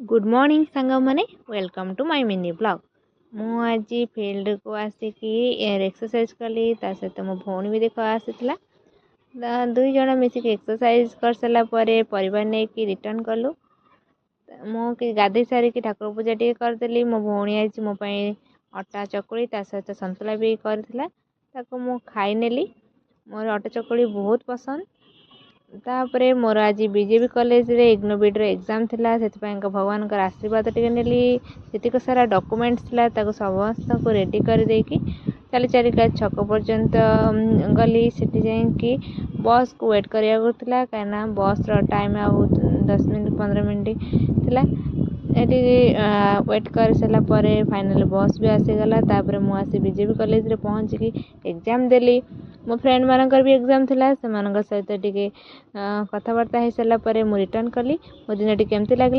Good morning सांग मैंने welcome to my mini blog. मु आज फील्ड को आसिकी एयर एक्सरसाइज कली सहित मो भौणी भी देख आसाला। दुई जन मिसिक एक्सरसाइज कर सारा परिवार नहीं कि रिटर्न कलु। मु गाधे सारिकी ठाकुर पूजा टे करदेली। मो भौणी आज मो अटा चकुड़ी सहित सन्तुला भी करथिला। ताको मु खाई नेली। मोर अटा चकुड़ी बहुत पसंद। तापरे मोर आज बीजेपी कॉलेज रे इग्नोबिड रे एग्जाम थिला। से भगवान का आशीर्वाद टे नेली। जीतक सारा डॉक्यूमेंट्स थिला ताको समस्त को रेडी कर देकी चली चलिका छक पर्यंत गली। सेठी जाइकी बस को वेट करिया थिला काना बस रो टाइम आ 10 मिनट 15 मिनट थिला। एटी वेट कर सारा परे फाइनल बस भी आसीगला। तापर मु आसी बीजेपी कॉलेज रे पहुँचिकी एग्जाम देली। मो फ्रेंड मानकर भी एग्जाम थिला से सहित टिके कथबार्ता हो सारा मु रिटर्न कली। मो दिन टी केमती लागला।